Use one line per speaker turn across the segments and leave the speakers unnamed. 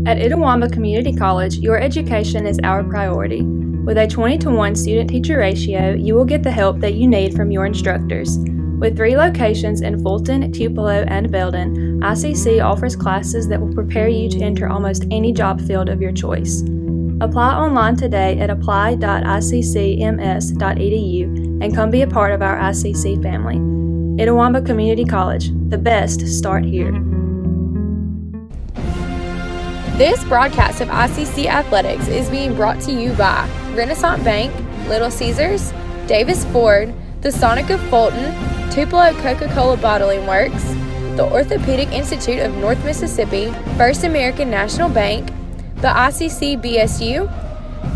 At Itawamba Community College, your education is our priority. With a 20-to-1 student-teacher ratio, you will get the help that you need from your instructors. With 3 locations in Fulton, Tupelo, and Belden, ICC offers classes that will prepare you to enter almost any job field of your choice. Apply online today at apply.iccms.edu and come be a part of our ICC family. Itawamba Community College, the best start here.
This broadcast of ICC Athletics is being brought to you by Renaissance Bank, Little Caesars, Davis Ford, the Sonic of Fulton, Tupelo Coca-Cola Bottling Works, the Orthopedic Institute of North Mississippi, First American National Bank, the ICC BSU,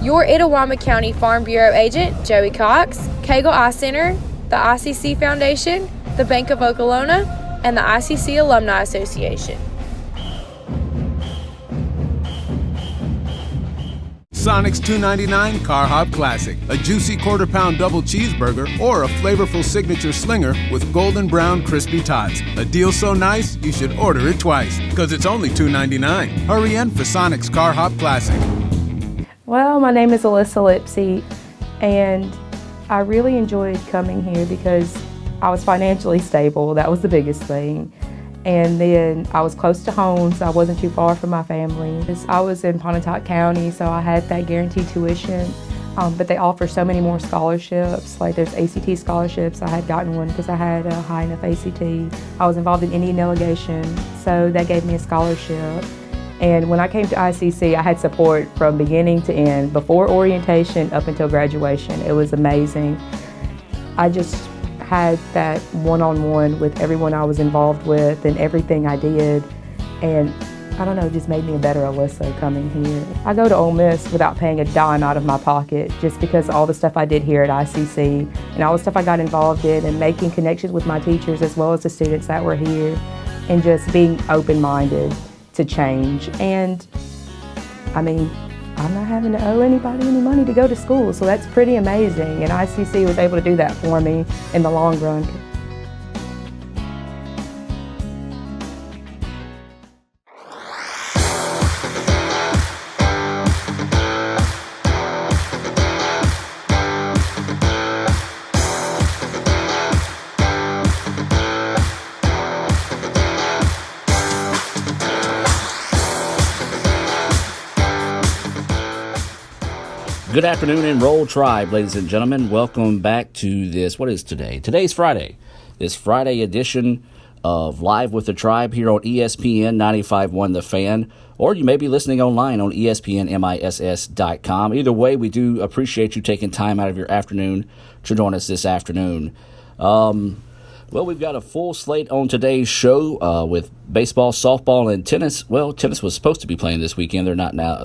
your Itawamba County Farm Bureau agent, Joey Cox, Cagle Eye Center, the ICC Foundation, the Bank of Okolona, and the ICC Alumni Association.
Sonic's $2.99 Car Hop Classic, a juicy quarter-pound double cheeseburger, or a flavorful signature slinger with golden brown crispy tots. A deal so nice, you should order it twice, because it's only $2.99. Hurry in for Sonic's Car Hop Classic.
Well, my name is Alyssa Lipsy, and I really enjoyed coming here because I was financially stable. That was the biggest thing. And then I was close to home, so I wasn't too far from my family. I was in Pontotoc County, so I had that guaranteed tuition, but they offer so many more scholarships. Like there's ACT scholarships. I had gotten one because I had a high enough ACT. I was involved in Indian delegation, so that gave me a scholarship. And when I came to ICC, I had support from beginning to end, before orientation up until graduation. It was amazing. I just had that one-on-one with everyone I was involved with and everything I did, and I don't know, it just made me a better Alyssa coming here. I go to Ole Miss without paying a dime out of my pocket just because of all the stuff I did here at ICC and all the stuff I got involved in and making connections with my teachers as well as the students that were here and just being open-minded to change. And I mean, I'm not having to owe anybody any money to go to school, so that's pretty amazing. And ICC was able to do that for me in the long run.
Good afternoon and Roll Tribe, ladies and gentlemen. Welcome back to this, what is today? Today's Friday. This Friday edition of Live with the Tribe here on ESPN 95.1 The Fan, or you may be listening online on ESPNMISS.com. Either way, we do appreciate you taking time out of your afternoon to join us this afternoon. Well, we've got a full slate on today's show with baseball, softball, and tennis. Well, tennis was supposed to be playing this weekend. They're not now.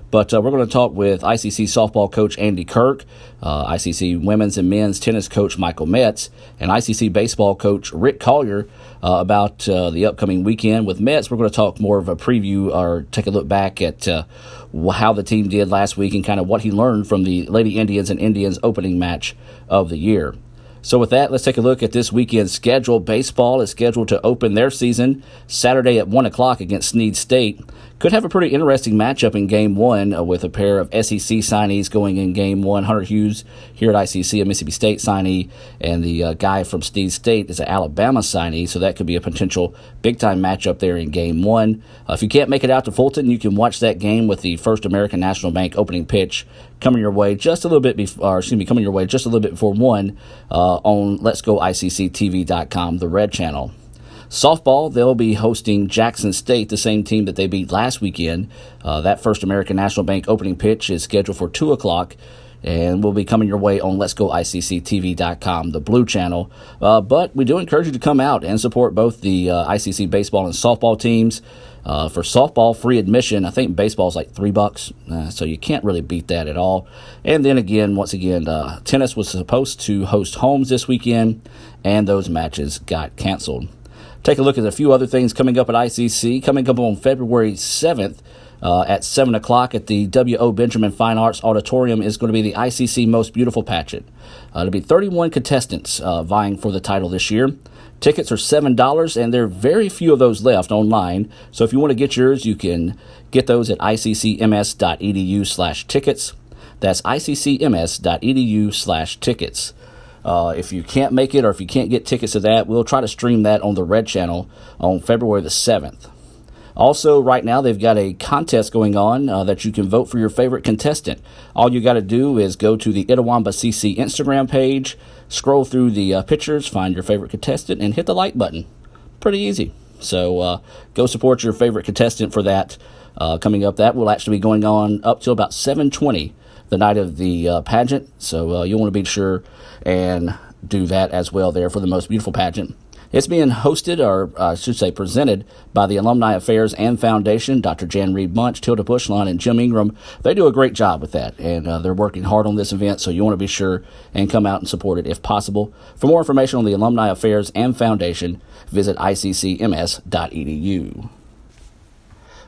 But we're going to talk with ICC softball coach Andy Kirk, ICC women's and men's tennis coach Michael Metz, and ICC baseball coach Rick Collier about the upcoming weekend. With Metz, we're going to talk more of a preview or take a look back at how the team did last week and kind of what he learned from the Lady Indians and Indians opening match of the year. So with that, let's take a look at this weekend's schedule. Baseball is scheduled to open their season Saturday at 1 o'clock against Snead State. Could have a pretty interesting matchup in Game 1 with a pair of SEC signees going in Game 1. Hunter Hughes here at ICC, a Mississippi State signee, and the guy from Snead State is an Alabama signee, so that could be a potential big-time matchup there in Game 1. If you can't make it out to Fulton, you can watch that game with the First American National Bank opening pitch coming your way just a little bit before 1 on Let'sGoICCTV.com, the Red Channel. Softball, they'll be hosting Jackson State, the same team that they beat last weekend. That First American National Bank opening pitch is scheduled for 2 o'clock and will be coming your way on Let'sGoICCTV.com, the Blue Channel. But we do encourage you to come out and support both the ICC baseball and softball teams. For softball, free admission. I think baseball is like $3, so you can't really beat that at all. And then again, tennis was supposed to host Holmes this weekend, and those matches got canceled. Take a look at a few other things coming up at ICC. Coming up on February 7th, At 7 o'clock at the W.O. Benjamin Fine Arts Auditorium is going to be the ICC Most Beautiful Pageant. There'll be 31 contestants vying for the title this year. Tickets are $7, and there are very few of those left online. So if you want to get yours, you can get those at iccms.edu/tickets. That's iccms.edu/tickets. If you can't make it or if you can't get tickets to that, we'll try to stream that on the Red Channel on February the 7th. Also, right now, they've got a contest going on that you can vote for your favorite contestant. All you got to do is go to the Itawamba CC Instagram page, scroll through the pictures, find your favorite contestant, and hit the like button. Pretty easy. So go support your favorite contestant for that coming up. That will actually be going on up till about 7:20 the night of the pageant. So you'll want to be sure and do that as well there for the Most Beautiful Pageant. It's being hosted, or I should say presented, by the Alumni Affairs and Foundation, Dr. Jan Reed Bunch, Tilda Bushline, and Jim Ingram. They do a great job with that, and they're working hard on this event, so you want to be sure and come out and support it if possible. For more information on the Alumni Affairs and Foundation, visit iccms.edu.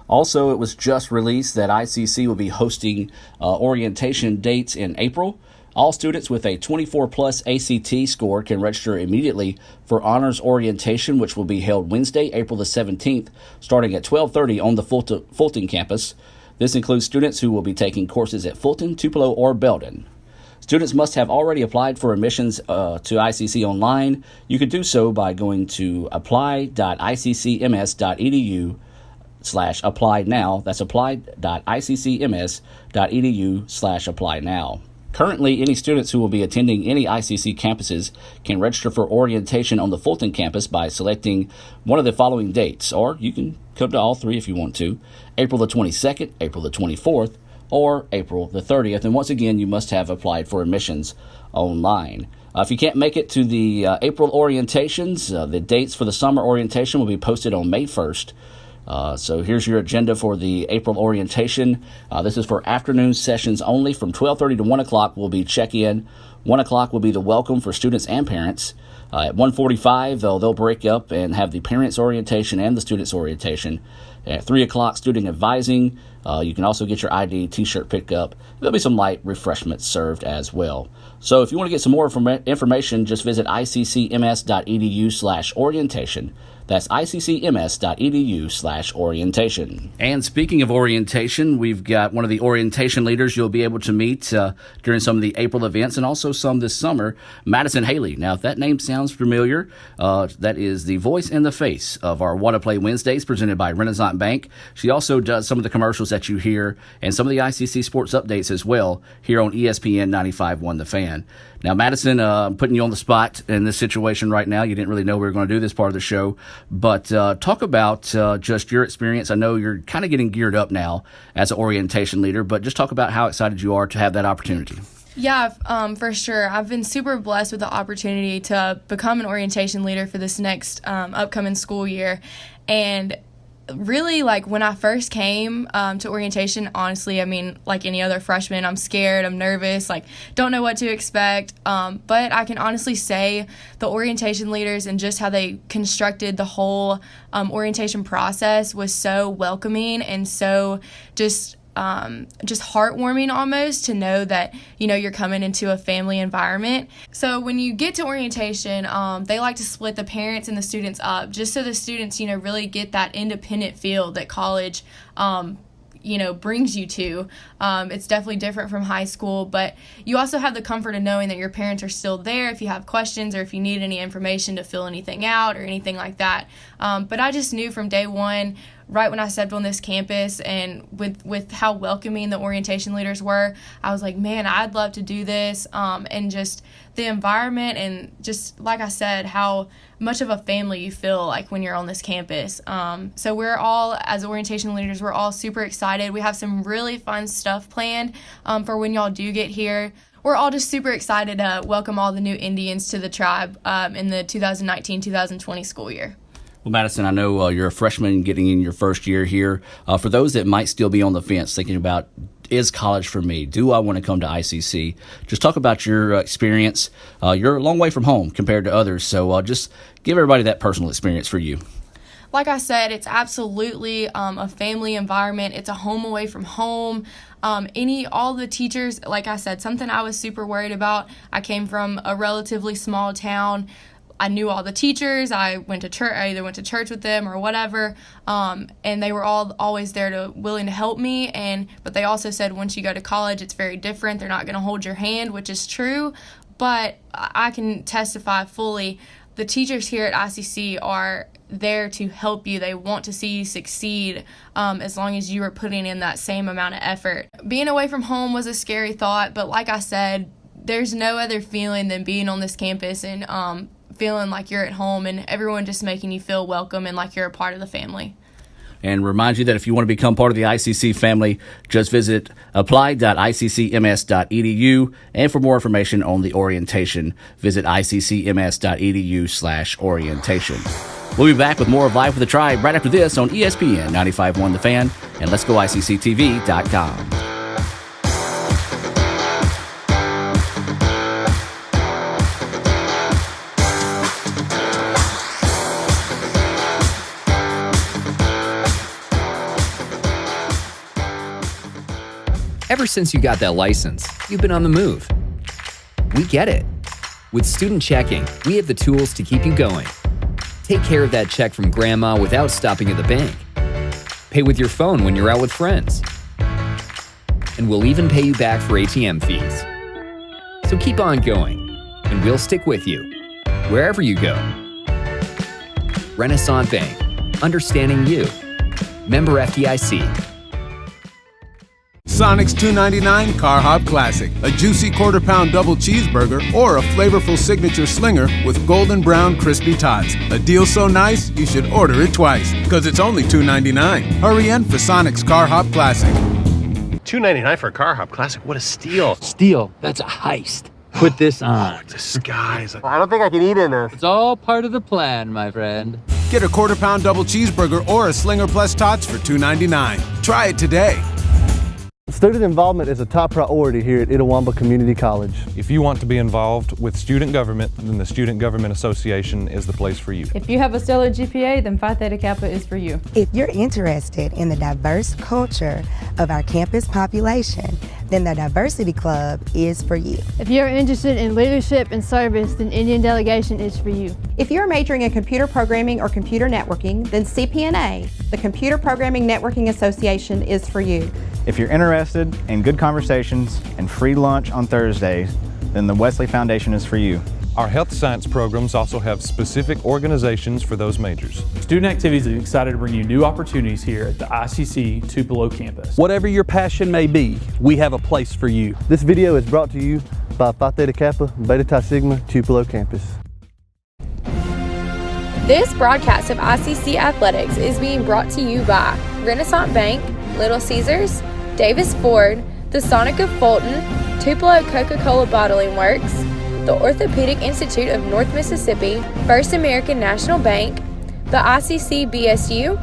Also, it was just released that ICC will be hosting orientation dates in April. All students with a 24-plus ACT score can register immediately for honors orientation, which will be held Wednesday, April the 17th, starting at 12:30 on the Fulton campus. This includes students who will be taking courses at Fulton, Tupelo, or Belden. Students must have already applied for admissions to ICC online. You can do so by going to apply.iccms.edu/apply now. That's apply.iccms.edu/apply now. Currently, any students who will be attending any ICC campuses can register for orientation on the Fulton campus by selecting one of the following dates, or you can come to all three if you want to: April the 22nd, April the 24th, or April the 30th. And once again, you must have applied for admissions online. If you can't make it to the April orientations, the dates for the summer orientation will be posted on May 1st. So here's your agenda for the April orientation. This is for afternoon sessions only. From 12:30 to 1 o'clock will be check-in. 1 o'clock will be the welcome for students and parents. At 1:45, they'll break up and have the parents' orientation and the students' orientation. At 3 o'clock, student advising. You can also get your ID t-shirt picked up. There'll be some light refreshments served as well. So if you want to get some more information, just visit iccms.edu/orientation. That's iccms.edu/orientation. And speaking of orientation, we've got one of the orientation leaders you'll be able to meet during some of the April events and also some this summer, Madison Haley. Now, if that name sounds familiar, that is the voice and the face of our Wanna Play Wednesdays presented by Renaissance Bank. She also does some of the commercials that you hear and some of the ICC sports updates as well here on ESPN 95.1 The Fan. Now, Madison, I'm putting you on the spot in this situation right now. You didn't really know we were going to do this part of the show, but talk about just your experience. I know you're kind of getting geared up now as an orientation leader, but just talk about how excited you are to have that opportunity.
Yeah, for sure. I've been super blessed with the opportunity to become an orientation leader for this next upcoming school year. And really, like, when I first came to orientation, honestly, I mean, like any other freshman, I'm scared, I'm nervous, like, don't know what to expect. But I can honestly say the orientation leaders and just how they constructed the whole orientation process was so welcoming and so just heartwarming almost to know that, you know, you're coming into a family environment. So when you get to orientation, they like to split the parents and the students up just so the students, you know, really get that independent feel that college, you know, brings you to. It's definitely different from high school, but you also have the comfort of knowing that your parents are still there if you have questions or if you need any information to fill anything out or anything like that. But I just knew from day one, right when I stepped on this campus and with how welcoming the orientation leaders were, I was like, man, I'd love to do this. And just the environment and just, like I said, how much of a family you feel like when you're on this campus. So we're all, as orientation leaders, we're all super excited. We have some really fun stuff planned for when y'all do get here. We're all just super excited to welcome all the new Indians to the tribe in the 2019-2020 school year.
Well, Madison, I know you're a freshman getting in your first year here. For those that might still be on the fence thinking about, is college for me? Do I want to come to ICC? Just talk about your experience. You're a long way from home compared to others, so just give everybody that personal experience for you.
Like I said, it's absolutely a family environment. It's a home away from home. All the teachers, like I said, something I was super worried about. I came from a relatively small town. I knew all the teachers. I went to church. I either went to church with them or whatever, and they were all always there willing to help me. But they also said once you go to college, it's very different. They're not going to hold your hand, which is true. But I can testify fully. The teachers here at ICC are there to help you. They want to see you succeed as long as you are putting in that same amount of effort. Being away from home was a scary thought, but like I said, there's no other feeling than being on this campus and feeling like you're at home and everyone just making you feel welcome and like you're a part of the family.
And remind you that if you want to become part of the ICC family, just visit apply.iccms.edu. And for more information on the orientation, visit iccms.edu/orientation. We'll be back with more of Live with the Tribe right after this on ESPN 95.1 The Fan and Let'sGoICCTV.com.
Ever since you got that license, you've been on the move. We get it. With Student Checking, we have the tools to keep you going. Take care of that check from grandma without stopping at the bank. Pay with your phone when you're out with friends. And we'll even pay you back for ATM fees. So keep on going, and we'll stick with you, wherever you go. Renaissance Bank, understanding you. Member FDIC.
Sonic's $2.99 Car Hop Classic, a juicy quarter-pound double cheeseburger or a flavorful signature slinger with golden brown crispy tots. A deal so nice, you should order it twice, because it's only $2.99. Hurry in for Sonic's Car Hop Classic.
$2.99 for a Car Hop Classic. What a steal.
Steal. That's a heist. Put this on.
Disguise. I don't think I can eat in this.
It's all part of the plan, my friend.
Get a quarter-pound double cheeseburger or a slinger plus tots for $2.99. Try it today.
Student involvement is a top priority here at Itawamba Community College.
If you want to be involved with student government, then the Student Government Association is the place for you.
If you have a stellar GPA, then Phi Theta Kappa is for you.
If you're interested in the diverse culture of our campus population, then the Diversity Club is for you.
If you're interested in leadership and service, then Indian Delegation is for you.
If you're majoring in computer programming or computer networking, then CPNA, the Computer Programming Networking Association, is for you.
If you're interested in good conversations and free lunch on Thursdays, then the Wesley Foundation is for you.
Our health science programs also have specific organizations for those majors.
Student Activities is excited to bring you new opportunities here at the ICC Tupelo campus.
Whatever your passion may be, we have a place for you.
This video is brought to you by Phi Theta Kappa, Beta Chi Sigma, Tupelo campus.
This broadcast of ICC Athletics is being brought to you by Renaissance Bank, Little Caesars, Davis Ford, the Sonic of Fulton, Tupelo Coca-Cola Bottling Works, the Orthopedic Institute of North Mississippi, First American National Bank, the ICC BSU,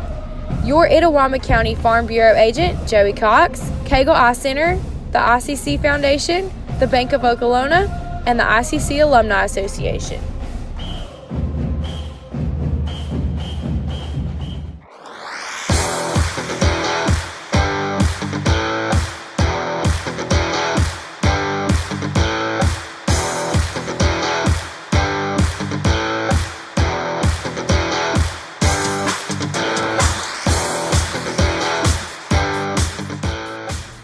your Itawamba County Farm Bureau agent, Joey Cox, Cagle Eye Center, the ICC Foundation, the Bank of Okolona, and the ICC Alumni Association.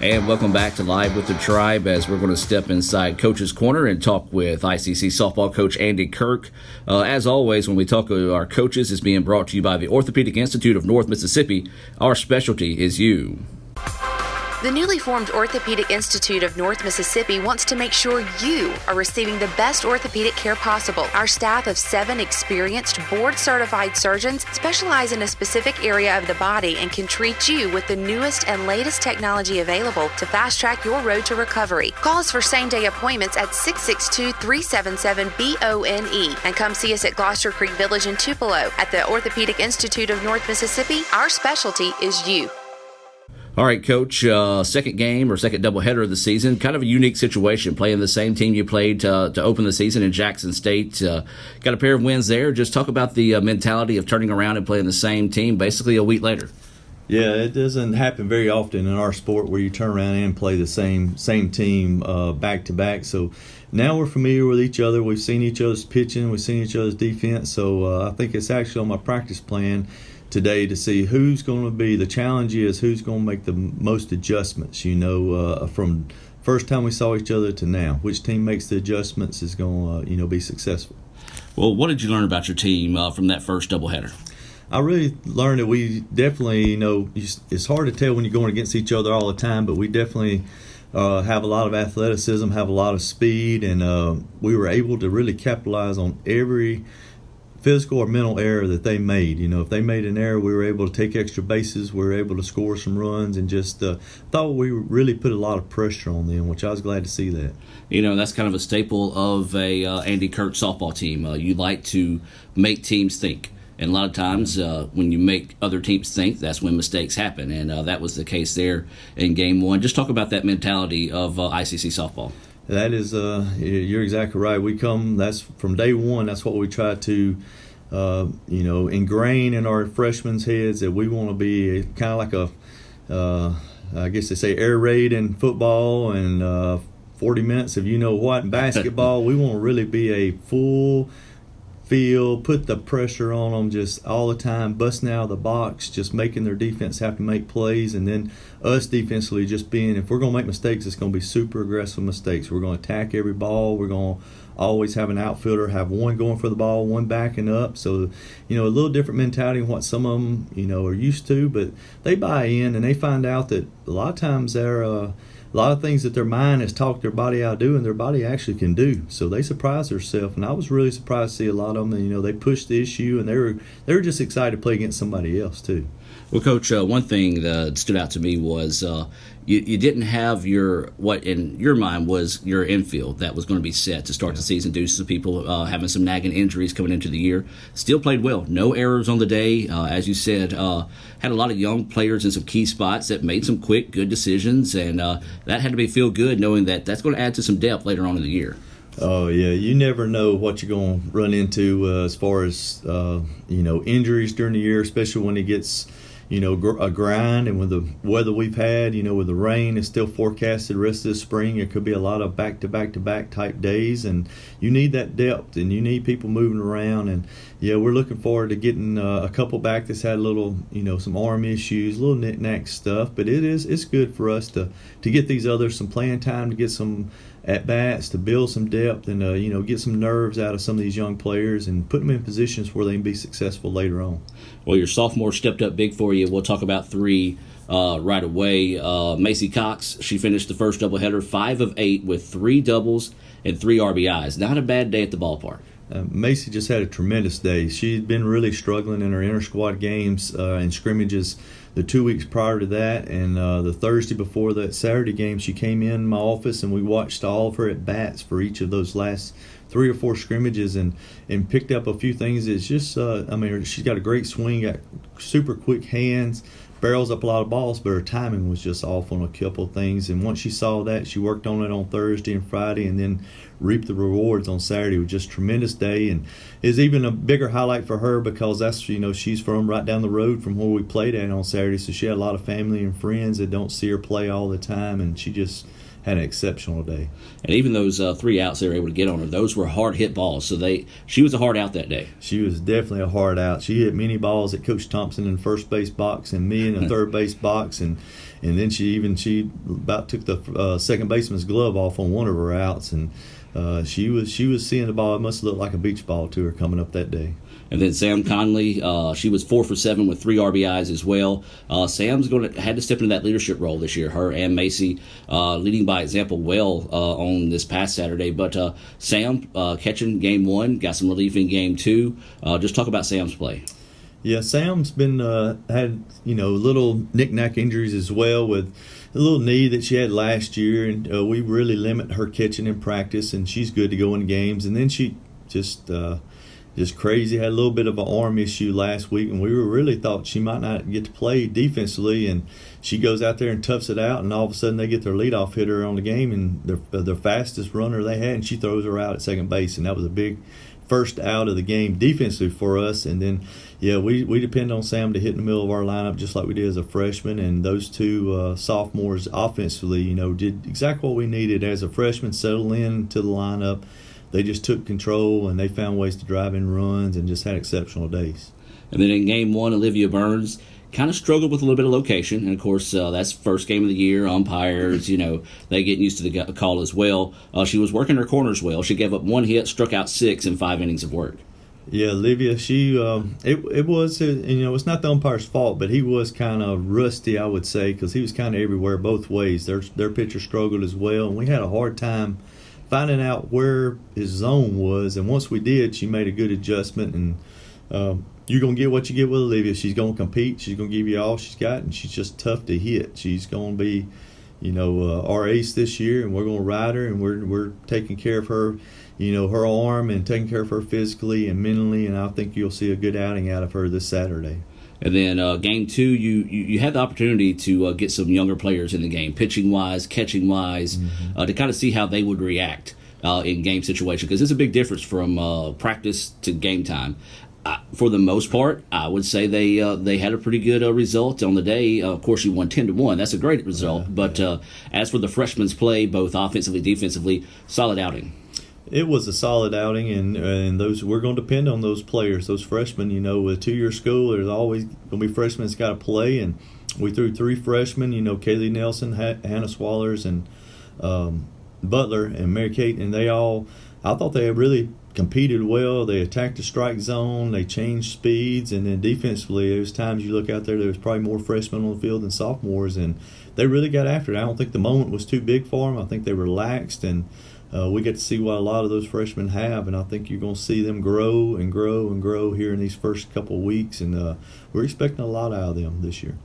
And welcome back to Live with the Tribe as we're going to step inside Coach's Corner and talk with ICC softball coach Andy Kirk. As always, when we talk to our coaches, it's being brought to you by the Orthopedic Institute of North Mississippi. Our specialty is you.
The newly formed Orthopedic Institute of North Mississippi wants to make sure you are receiving the best orthopedic care possible. Our staff of 7 experienced, board-certified surgeons specialize in a specific area of the body and can treat you with the newest and latest technology available to fast-track your road to recovery. Call us for same-day appointments at 662-377-BONE and come see us at Gloucester Creek Village in Tupelo. At the Orthopedic Institute of North Mississippi, our specialty is you.
All right, Coach, second game or second doubleheader of the season. Kind of a unique situation, playing the same team you played to open the season in Jackson State. Got a pair of wins there. Just talk about the mentality of turning around and playing the same team basically a week later.
Yeah, it doesn't happen very often in our sport where you turn around and play the same team back to back. So now we're familiar with each other. We've seen each other's pitching. We've seen each other's defense. So I think it's actually on my practice plan today to see who's going to be. The challenge is who's going to make the most adjustments, from first time we saw each other to now. Which team makes the adjustments is going to, be successful.
Well, what did you learn about your team from that first doubleheader?
I really learned that we definitely, it's hard to tell when you're going against each other all the time, but we definitely have a lot of athleticism, have a lot of speed, and we were able to really capitalize on every physical or mental error that they made. If they made an error, we were able to take extra bases, we were able to score some runs, and just thought we really put a lot of pressure on them, which I was glad to see that.
That's kind of a staple of a Andy Kirk softball team. You like to make teams think. And a lot of times when you make other teams think, that's when mistakes happen. And that was the case there in Game 1. Just talk about that mentality of ICC softball.
That is, you're exactly right. That's from day one, that's what we try to, ingrain in our freshmen's heads, that we want to be kind of like I guess they say air raid in football and 40 minutes of in basketball. We want to really be a full field, put the pressure on them just all the time, busting out of the box, just making their defense have to make plays, and then us defensively just being, if we're going to make mistakes, it's going to be super aggressive mistakes. We're going to attack every ball. We're going to always have an outfielder, have one going for the ball, one backing up. So, a little different mentality than what some of them, are used to, but they buy in and they find out that a lot of times they're a lot of things that their mind has talked their body out of doing, their body actually can do. So they surprise themselves, and I was really surprised to see a lot of them. They pushed the issue, and they were just excited to play against somebody else too.
Well, Coach, one thing that stood out to me was you didn't have what in your mind was your infield that was going to be set to start the season due to some people having some nagging injuries coming into the year. Still played well. No errors on the day. As you said, had a lot of young players in some key spots that made some quick, good decisions, and that had to be feel good knowing that that's going to add to some depth later on in the year.
Oh, yeah. You never know what you're going to run into as far as, injuries during the year, especially when it gets – a grind, and with the weather we've had, with the rain, it's still forecasted the rest of the spring. It could be a lot of back-to-back-to-back type days, and you need that depth, and you need people moving around. And yeah, we're looking forward to getting a couple back that's had a little, some arm issues, little knick-knack stuff. But it's good for us to get these others some playing time, to get some at-bats, to build some depth, and get some nerves out of some of these young players and put them in positions where they can be successful later on.
Well, your sophomore stepped up big for you. We'll talk about three right away. Macy Cox, she finished the first doubleheader 5 of 8 with 3 doubles and 3 RBIs. Not a bad day at the ballpark.
Macy just had a tremendous day. She'd been really struggling in her inter-squad games and scrimmages the 2 weeks prior to that, and the Thursday before that Saturday game, she came in my office and we watched all of her at-bats for each of those last 3 or 4 scrimmages and picked up a few things. It's just, she's got a great swing, got super quick hands, barrels up a lot of balls, but her timing was just off on a couple of things. And once she saw that, she worked on it on Thursday and Friday, and then reaped the rewards on Saturday. It was just a tremendous day, and it's even a bigger highlight for her because that's, she's from right down the road from where we played at on Saturday, so she had a lot of family and friends that don't see her play all the time, and she just had an exceptional day.
And even those 3 outs they were able to get on her, those were hard hit balls. So she was a hard out that day.
She was definitely a hard out. She hit many balls at Coach Thompson in the first base box and me in the third base box, and then she about took the second baseman's glove off on one of her outs, and she was seeing the ball. It must look like a beach ball to her coming up that day.
And then Sam Conley, she was 4 for 7 with 3 RBIs as well. Sam's had to step into that leadership role this year. Her and Macy leading by example well on this past Saturday. But Sam catching game 1, got some relief in game 2. Just talk about Sam's play.
Yeah, Sam's been had little knick-knack injuries as well with a little knee that she had last year, and we really limit her catching in practice, and she's good to go in games. And then she just just crazy. Had a little bit of an arm issue last week, and we really thought she might not get to play defensively. And she goes out there and toughs it out, and all of a sudden they get their leadoff hitter on the game, and the fastest runner they had, and she throws her out at second base, and that was a big first out of the game defensively for us. And then, yeah, we depend on Sam to hit in the middle of our lineup just like we did as a freshman. And those two sophomores offensively, did exactly what we needed as a freshman, settle into the lineup. They just took control, and they found ways to drive in runs and just had exceptional days.
And then in game one, Olivia Burns kind of struggled with a little bit of location. And, of course, that's first game of the year. Umpires, they get used to the call as well. She was working her corners well. She gave up 1 hit, struck out 6 in 5 innings of work.
Yeah, Olivia, she it was, it's not the umpire's fault, but he was kind of rusty, I would say, because he was kind of everywhere both ways. Their pitcher struggled as well, and we had a hard time finding out where his zone was. And once we did, she made a good adjustment, and you're going to get what you get with Olivia. She's going to compete. She's going to give you all she's got, and she's just tough to hit. She's going to be, our ace this year, and we're going to ride her, and we're taking care of her, her arm, and taking care of her physically and mentally, and I think you'll see a good outing out of her this Saturday.
And then game 2, you had the opportunity to get some younger players in the game, pitching-wise, catching-wise, to kind of see how they would react in game situation, because it's a big difference from practice to game time. For the most part, I would say they had a pretty good result on the day. Of course, you won 10-1. That's a great result. But as for the freshmen's play, both offensively, defensively, solid outing.
It was a solid outing, and those we're going to depend on those players, those freshmen. With a 2-year school, there's always going to be freshmen that's got to play, and we threw 3 freshmen. Kaylee Nelson, Hannah Swallers, and Butler, and Mary Kate, and I thought they really competed well. They attacked the strike zone. They changed speeds, and then defensively, there was times you look out there was probably more freshmen on the field than sophomores, and they really got after it. I don't think the moment was too big for them. I think they relaxed, and we get to see what a lot of those freshmen have, and I think you're going to see them grow and grow and grow here in these first couple of weeks, and we're expecting a lot out of them this year.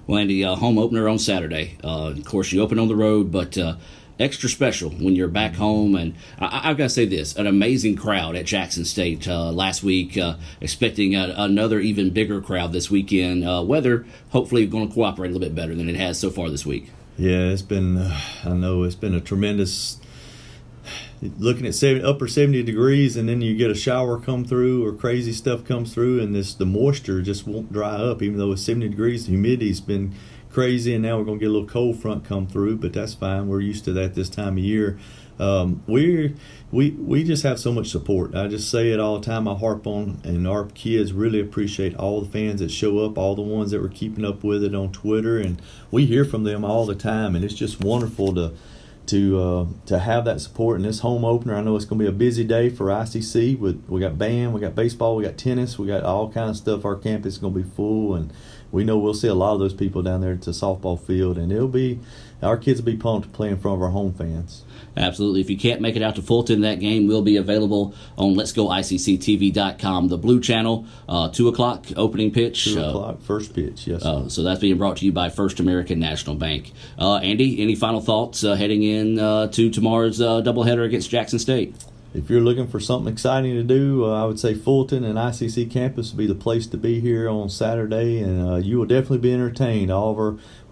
Well, Andy, home opener on Saturday. Of course, you open on the road, but extra special when you're back home. And I've got to say this, an amazing crowd at Jackson State last week, expecting another even bigger crowd this weekend. Weather hopefully going to cooperate a little bit better than it has so far this week. Yeah,
it's been, it's been a tremendous, looking at upper 70 degrees, and then you get a shower come through or crazy stuff comes through, and the moisture just won't dry up, even though it's 70 degrees. The humidity's been crazy, and now we're going to get a little cold front come through, but that's fine. We're used to that this time of year. We just have so much support. I just say it all the time. I harp on, and our kids really appreciate all the fans that show up, all the ones that were keeping up with it on Twitter, and we hear from them all the time, and it's just wonderful to have that support in this home opener. I know it's going to be a busy day for ICC. We got band, we got baseball, we got tennis, we got all kinds of stuff. Our campus is going to be full, and we know we'll see a lot of those people down there at the softball field, and our kids will be pumped to play in front of our home fans.
Absolutely. If you can't make it out to Fulton, that game will be available on Let'sGoICCTV.com, the Blue Channel, 2 o'clock opening pitch.
2 o'clock, first pitch, yes.
So that's being brought to you by First American National Bank. Andy, any final thoughts heading in to tomorrow's doubleheader against Jackson State?
If you're looking for something exciting to do, I would say Fulton and ICC campus would be the place to be here on Saturday, and you will definitely be entertained.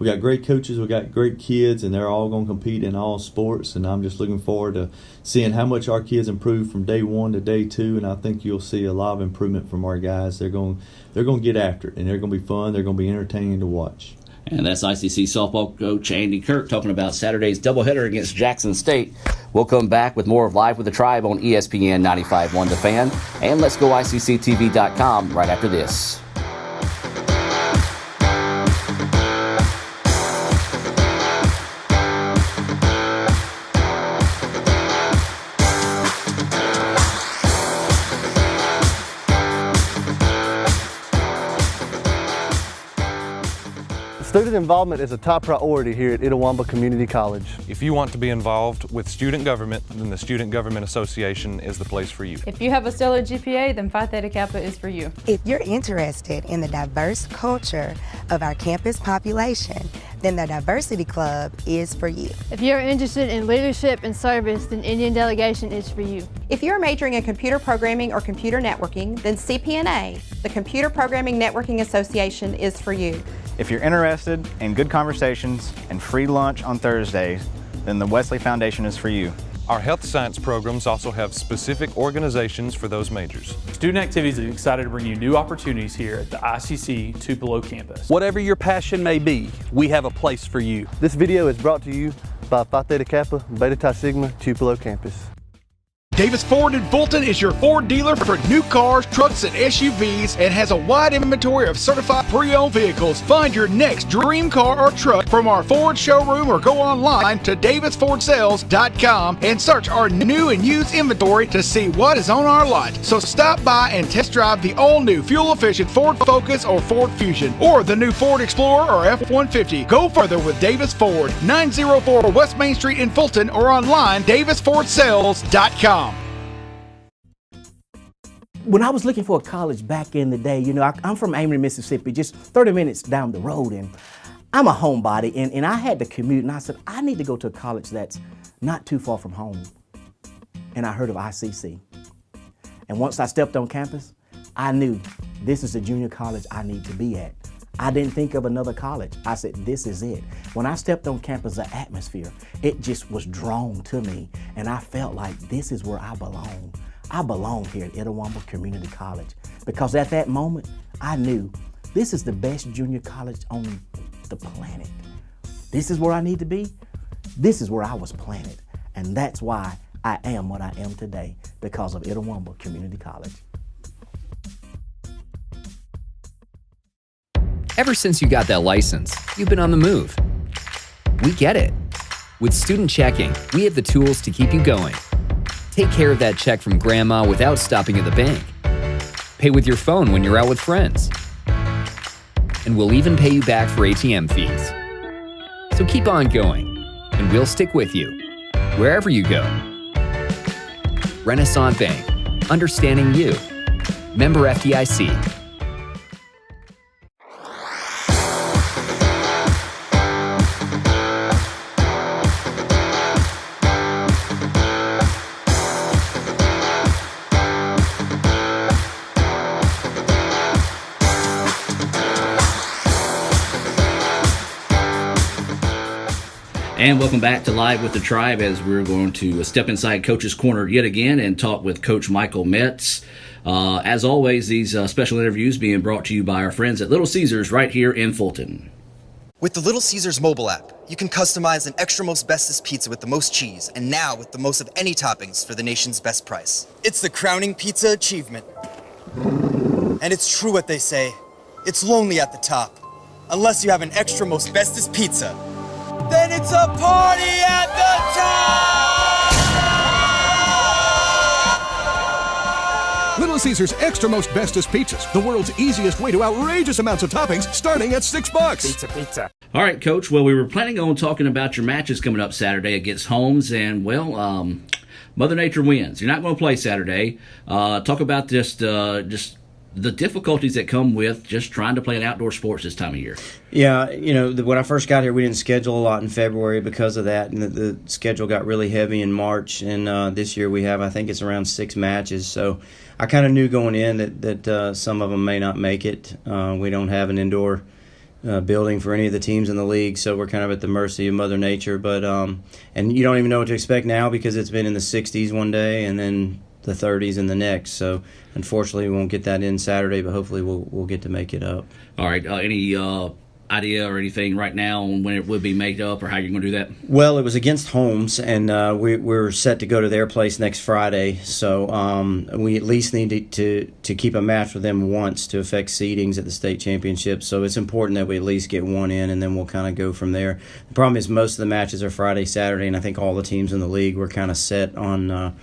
We got great coaches, we got great kids, and they're all going to compete in all sports, and I'm just looking forward to seeing how much our kids improve from day 1 to day 2, and I think you'll see a lot of improvement from our guys. They're going to get after it, and they're going to be fun. They're going to be entertaining to watch.
And that's ICC softball coach Andy Kirk talking about Saturday's doubleheader against Jackson State. We'll come back with more of Live with the Tribe on ESPN 95.1 The Fan and Let'sGoICCTV.com right after this.
Student involvement is a top priority here at Itawamba Community College.
If you want to be involved with student government, then the Student Government Association is the place for you.
If you have a stellar GPA, then Phi Theta Kappa is for you.
If you're interested in the diverse culture of our campus population, then the Diversity Club is for you.
If you're interested in leadership and service, then Indian Delegation is for you.
If you're majoring in computer programming or computer networking, then CPNA, the Computer Programming Networking Association, is for you.
If you're interested in good conversations and free lunch on Thursdays, then the Wesley Foundation is for you.
Our health science programs also have specific organizations for those majors.
Student Activities is excited to bring you new opportunities here at the ICC Tupelo campus.
Whatever your passion may be, we have a place for you.
This video is brought to you by Phi Theta Kappa Beta Chi Sigma Tupelo campus.
Davis Ford in Fulton is your Ford dealer for new cars, trucks, and SUVs and has a wide inventory of certified pre-owned vehicles. Find your next dream car or truck from our Ford showroom or go online to davisfordsales.com and search our new and used inventory to see what is on our lot. So stop by and test drive the all-new fuel-efficient Ford Focus or Ford Fusion or the new Ford Explorer or F-150. Go further with Davis Ford, 904 West Main Street in Fulton or online davisfordsales.com.
When I was looking for a college back in the day, you know, I'm from Amory, Mississippi, just 30 minutes down the road, and I'm a homebody, and I had to commute, and I said, I need to go to a college that's not too far from home. And I heard of ICC. And once I stepped on campus, I knew this is the junior college I need to be at. I didn't think of another college. I said, this is it. When I stepped on campus, the atmosphere, it just was drawn to me, and I felt like this is where I belong. I belong here at Itawamba Community College because at that moment, I knew this is the best junior college on the planet. This is where I need to be. This is where I was planted. And that's why I am what I am today, because of Itawamba Community College.
Ever since you got that license, you've been on the move. We get it. With Student Checking, we have the tools to keep you going. Take care of that check from grandma without stopping at the bank. Pay with your phone when you're out with friends. And we'll even pay you back for ATM fees. So keep on going, and we'll stick with you, wherever you go. Renaissance Bank, understanding you. Member FDIC.
And welcome back to Live with the Tribe, as we're going to step inside Coach's Corner yet again and talk with Coach Michael Metz. As always, these special interviews being brought to you by our friends at Little Caesars right here in Fulton.
With the Little Caesars mobile app, you can customize an extra most bestest pizza with the most cheese, and now with the most of any toppings for the nation's best price. It's the crowning pizza achievement. And it's true what they say, it's lonely at the top. Unless you have an extra most bestest pizza, then it's a party at the top!
Little Caesars Extra Most Bestest Pizzas, the world's easiest way to outrageous amounts of toppings, starting at $6.
Pizza. All right, Coach. Well, we were planning on talking about your matches coming up Saturday against Holmes, and well, Mother Nature wins. You're not going to play Saturday. Talk about just the difficulties that come with just trying to play an outdoor sports this time of year.
Yeah, you know, when I first got here, we didn't schedule a lot in February because of that, and the schedule got really heavy in March, and this year we have, I think it's around 6 matches, so I kind of knew going in that some of them may not make it. We don't have an indoor building for any of the teams in the league, so we're kind of at the mercy of Mother Nature, but and you don't even know what to expect now because it's been in the 60s one day and then the 30s in the next, so unfortunately we won't get that in Saturday, but hopefully we'll get to make it up.
All right, any idea or anything right now on when it would be made up or how you're going to do that?
Well, it was against Holmes, and we're set to go to their place next Friday, so we at least need to keep a match with them once to affect seedings at the state championship, so it's important that we at least get one in, and then we'll kind of go from there. The problem is most of the matches are Friday, Saturday, and I think all the teams in the league were kind of set on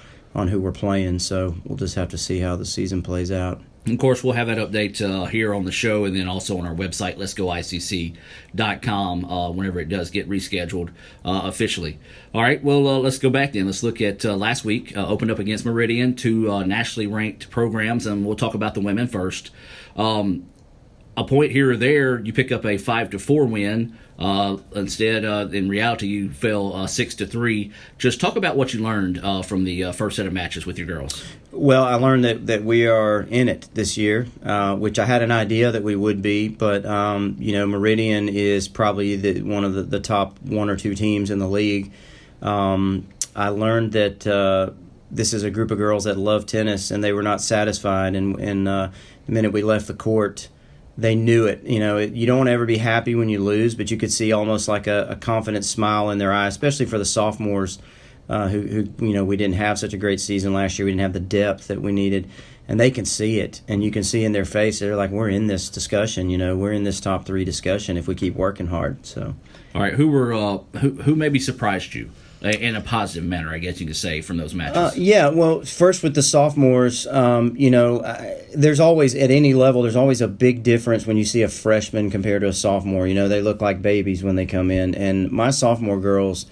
who we're playing, so we'll just have to see how the season plays out.
Of course, we'll have that update here on the show and then also on our website, letsgoicc.com, whenever it does get rescheduled officially. All right, well, let's go back then. Let's look at last week. Opened up against Meridian, 2 nationally ranked programs, and we'll talk about the women first. a point here or there, you pick up a 5-4 win. Instead, in reality, you fell 6-3. Just talk about what you learned from the first set of matches with your girls.
Well, I learned that we are in it this year, which I had an idea that we would be, but Meridian is probably one of the top 1 or 2 teams in the league. I learned that this is a group of girls that love tennis, and they were not satisfied. And the minute we left the court, they knew it. You don't want to ever be happy when you lose, but you could see almost like a confident smile in their eyes, especially for the sophomores who we didn't have such a great season last year. We didn't have the depth that we needed, and they can see it, and you can see in their face they're like, we're in this discussion. We're in this top 3 discussion if we keep working hard. So,
all right, who maybe surprised you in a positive manner, I guess you could say, from those matches?
Well, first with the sophomores, there's always, at any level, there's always a big difference when you see a freshman compared to a sophomore. They look like babies when they come in. And my sophomore girls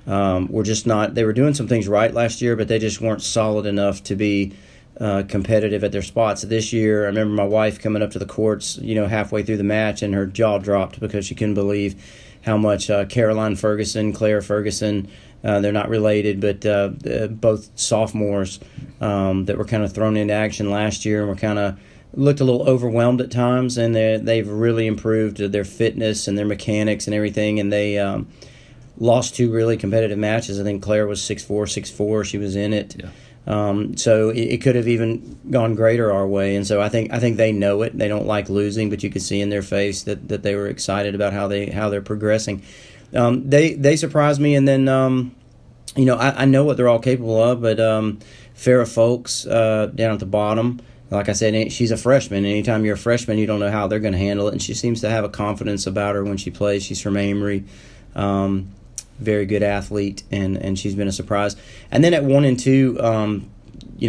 were just not, they were doing some things right last year, but they just weren't solid enough to be competitive at their spots. This year, I remember my wife coming up to the courts, halfway through the match, and her jaw dropped because she couldn't believe how much Caroline Ferguson, Claire Ferguson, they're not related, but both sophomores that were kind of thrown into action last year and were kind of looked a little overwhelmed at times, and they've really improved their fitness and their mechanics and everything, and they lost 2 really competitive matches. I think Claire was 6-4, 6-4. She was in it. Yeah. So it could have even gone greater our way, and so I think they know it. They don't like losing, but you could see in their face that they were excited about how they're progressing. They surprised me, and then I know what they're all capable of, but Farrah Folks down at the bottom, like I said, she's a freshman. Anytime you're a freshman, you don't know how they're going to handle it, and she seems to have a confidence about her when she plays. She's from Amory, very good athlete, and she's been a surprise. And then at 1 and 2,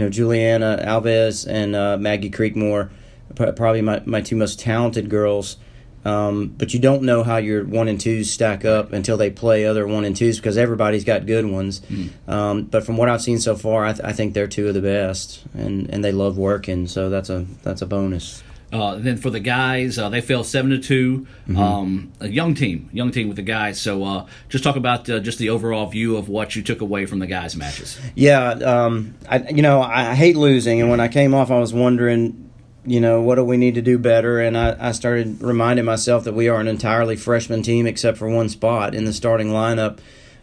Juliana Alves and Maggie Creekmore, probably my 2 most talented girls. But you don't know how your 1 and 2s stack up until they play other 1 and 2s, because everybody's got good ones. But from what I've seen so far, I think they're 2 of the best, and they love working, so that's a bonus.
Then for the guys, they fell 7-2. A young team with the guys. So just talk about just the overall view of what you took away from the guys' matches.
Yeah, I hate losing, and when I came off, I was wondering, what do we need to do better? And I started reminding myself that we are an entirely freshman team except for 1 spot in the starting lineup,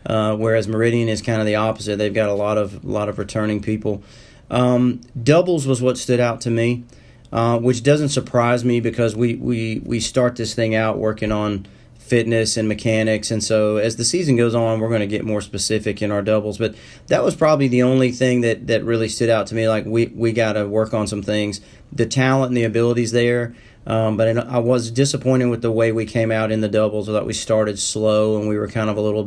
whereas Meridian is kind of the opposite. They've got a lot of returning people. Doubles was what stood out to me, which doesn't surprise me because we start this thing out working on fitness and mechanics, and so as the season goes on, we're going to get more specific in our doubles. But that was probably the only thing that really stood out to me. Like we got to work on some things. The talent and the abilities there, but I was disappointed with the way we came out in the doubles. I thought we started slow and we were kind of a little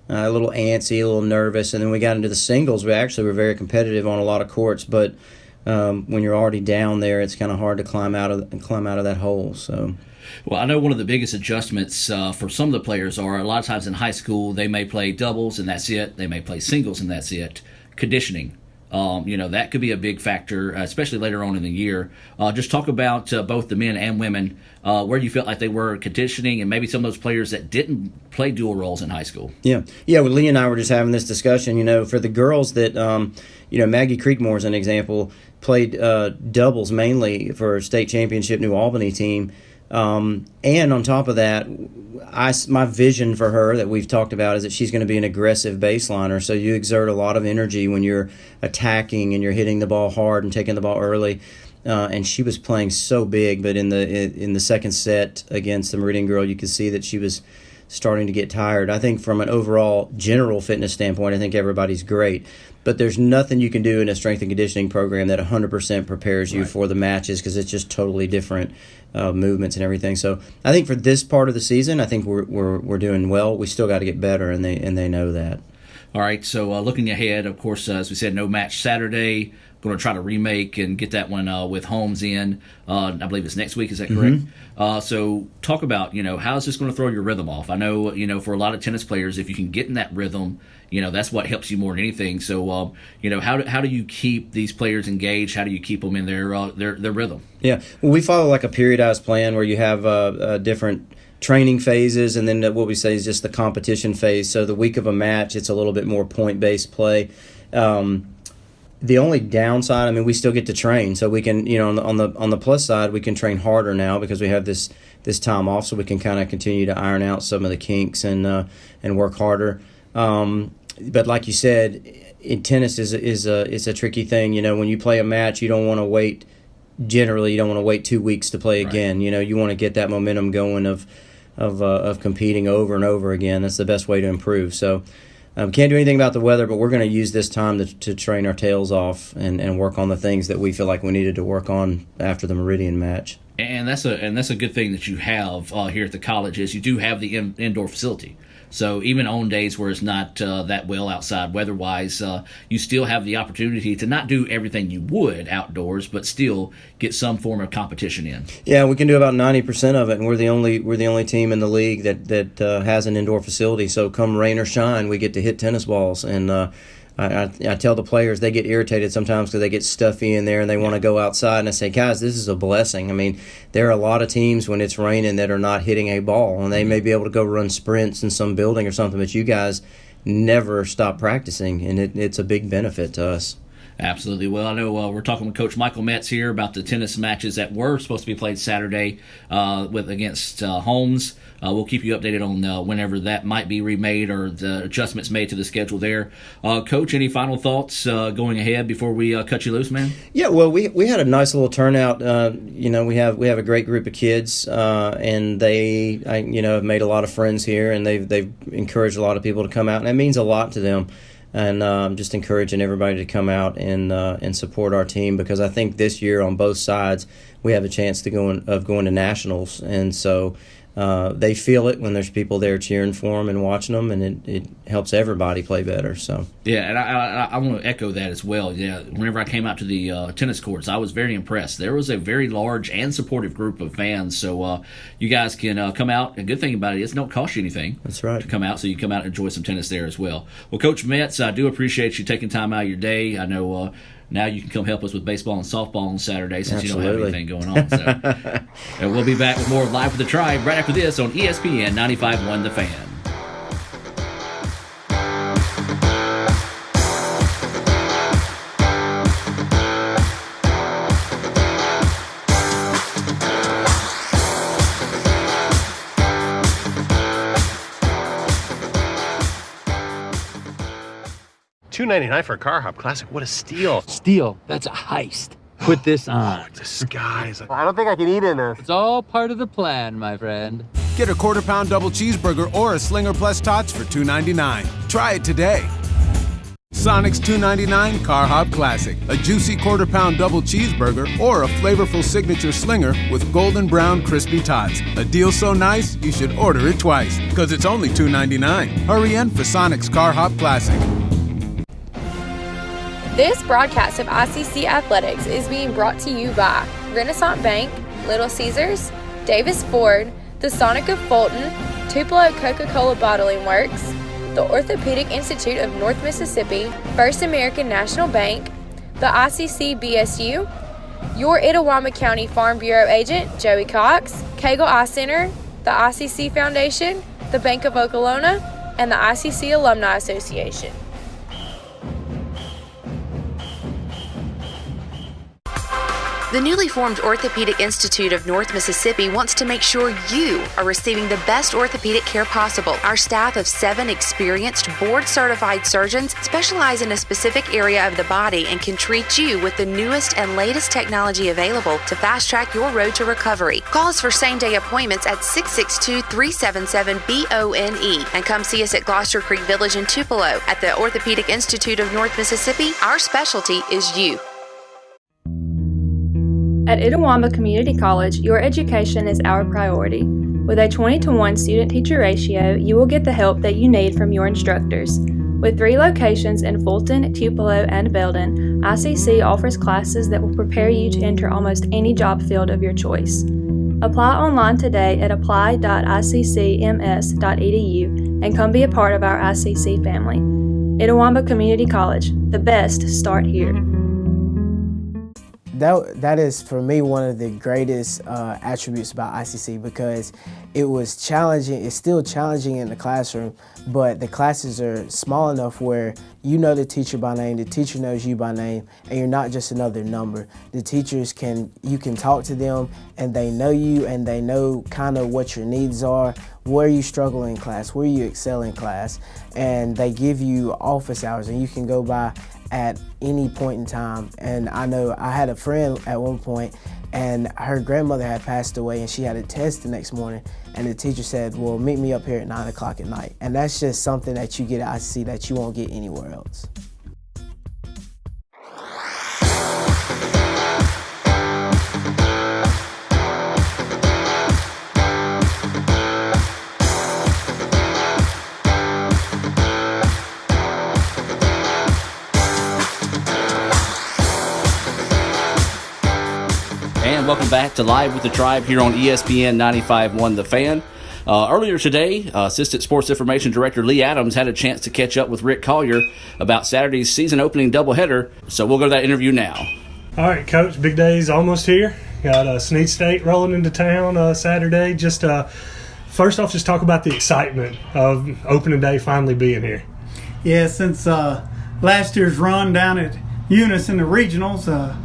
antsy, a little nervous, and then we got into the singles. We actually were very competitive on a lot of courts, but when you're already down there, it's kind of hard to climb out of that hole. So.
Well, I know one of the biggest adjustments for some of the players are a lot of times in high school they may play doubles and that's it. They may play singles and that's it. Conditioning, that could be a big factor, especially later on in the year. Just talk about both the men and women, where you felt like they were conditioning, and maybe some of those players that didn't play dual roles in high school.
Yeah. Well, Lee and I were just having this discussion. For the girls that, Maggie Creekmore is an example, played doubles mainly for a state championship New Albany team. And on top of that, my vision for her that we've talked about is that she's going to be an aggressive baseliner. So you exert a lot of energy when you're attacking and you're hitting the ball hard and taking the ball early. And she was playing so big, but in the second set against the Meridian girl, you could see that she was starting to get tired. I think from an overall general fitness standpoint, I think everybody's great. But there's nothing you can do in a strength and conditioning program that 100% prepares you for the matches, because it's just totally different movements and everything. So I think for this part of the season, I think we're doing well. We still got to get better, and they know that.
All right, so looking ahead, of course, as we said, no match Saturday. going to try to remake and get that one with Holmes in. I believe it's next week. Is that correct? So talk about, how is this going to throw your rhythm off? I know, for a lot of tennis players, if you can get in that rhythm, that's what helps you more than anything. So, how do you keep these players engaged? How do you keep them in their rhythm?
Yeah, well, we follow like a periodized plan where you have different training phases, and then what we say is just the competition phase. So the week of a match, it's a little bit more point-based play. The only downside, we still get to train, so we can, on the plus side, we can train harder now because we have this time off, so we can kind of continue to iron out some of the kinks and work harder. But like you said, in tennis is a tricky thing. When you play a match, you don't want to wait. Generally, you don't want to wait 2 weeks to play again. You want to get that momentum going of competing over and over again. That's the best way to improve. So. Can't do anything about the weather, but we're going to use this time to train our tails off and work on the things that we feel like we needed to work on after the Meridian match.
And that's a good thing that you have here at the college is you do have the indoor facility. So even on days where it's not that well outside weather-wise, you still have the opportunity to not do everything you would outdoors, but still get some form of competition in.
Yeah, we can do about 90% of it, and we're the only team in the league that has an indoor facility. So come rain or shine, we get to hit tennis balls. And I tell the players, they get irritated sometimes because they get stuffy in there and they want to go outside. And I say, guys, this is a blessing. There are a lot of teams when it's raining that are not hitting a ball, and they may be able to go run sprints in some building or something, but you guys never stop practicing, and it's a big benefit to us.
Absolutely. Well, I know we're talking with Coach Michael Metz here about the tennis matches that were supposed to be played Saturday against Holmes. We'll keep you updated on whenever that might be remade or the adjustments made to the schedule there. Coach, any final thoughts going ahead before we cut you loose, man?
Yeah, well, we had a nice little turnout. We have a great group of kids, and they have made a lot of friends here, and they've encouraged a lot of people to come out, and that means a lot to them. And I'm just encouraging everybody to come out and support our team, because I think this year on both sides we have a chance to going to nationals, and so they feel it when there's people there cheering for them and watching them, and it helps everybody play better. So
yeah, and I want to echo that as well. Yeah, whenever I came out to the tennis courts, I was very impressed. There was a very large and supportive group of fans. So you guys can come out. A good thing about it is it don't cost you anything.
That's right.
To come out, so you come out and enjoy some tennis there as well. Well, Coach Metz, I do appreciate you taking time out of your day. I know. Now you can come help us with baseball and softball on Saturday since you don't have anything going on. So and we'll be back with more Live with the Tribe right after this on ESPN 95.1 The Fan.
$2.99 for a Car Hop Classic. What a steal.
Steal. That's a heist. Put this on.
Disguise.
I don't think I can eat in this.
It's all part of the plan, my friend.
Get a quarter-pound double cheeseburger or a Slinger Plus Tots for $2.99. Try it today. Sonic's $2.99 Car Hop Classic. A juicy quarter-pound double cheeseburger or a flavorful signature Slinger with golden brown crispy tots. A deal so nice, you should order it twice, because it's only $2.99. Hurry in for Sonic's Car Hop Classic.
This broadcast of ICC Athletics is being brought to you by Renaissance Bank, Little Caesars, Davis Ford, the Sonic of Fulton, Tupelo Coca-Cola Bottling Works, the Orthopedic Institute of North Mississippi, First American National Bank, the ICC BSU, your Itawamba County Farm Bureau agent, Joey Cox, Cagle Eye Center, the ICC Foundation, the Bank of Okolona, and the ICC Alumni Association.
The newly formed Orthopedic Institute of North Mississippi wants to make sure you are receiving the best orthopedic care possible. Our staff of 7 experienced, board-certified surgeons specialize in a specific area of the body and can treat you with the newest and latest technology available to fast-track your road to recovery. Call us for same-day appointments at 662-377-BONE and come see us at Gloucester Creek Village in Tupelo. At the Orthopedic Institute of North Mississippi, our specialty is you.
At Itawamba Community College, your education is our priority. With a 20-to-1 student-teacher ratio, you will get the help that you need from your instructors. With 3 locations in Fulton, Tupelo, and Belden, ICC offers classes that will prepare you to enter almost any job field of your choice. Apply online today at apply.iccms.edu and come be a part of our ICC family. Itawamba Community College, the best start here.
That is for me one of the greatest attributes about ICC, because it was challenging. It's still challenging in the classroom, but the classes are small enough where you know the teacher by name, the teacher knows you by name, and you're not just another number. The teachers you can talk to them, and they know you, and they know kind of what your needs are, where you struggle in class, where you excel in class, and they give you office hours, and you can go by at any point in time. And I know I had a friend at one point, and her grandmother had passed away, and she had a test the next morning, and the teacher said, well, meet me up here at 9 o'clock at night. And that's just something that you get at ICC that you won't get anywhere else.
Welcome back to Live with the Tribe here on ESPN 95.1 The Fan. Earlier today, Assistant Sports Information Director Lee Adams had a chance to catch up with Rick Collier about Saturday's season opening doubleheader, so we'll go to that interview now.
All right, Coach, big day's almost here. Got Snead State rolling into town Saturday. Just first off, just talk about the excitement of opening day finally being here.
Yeah, since last year's run down at Eunice in the regionals,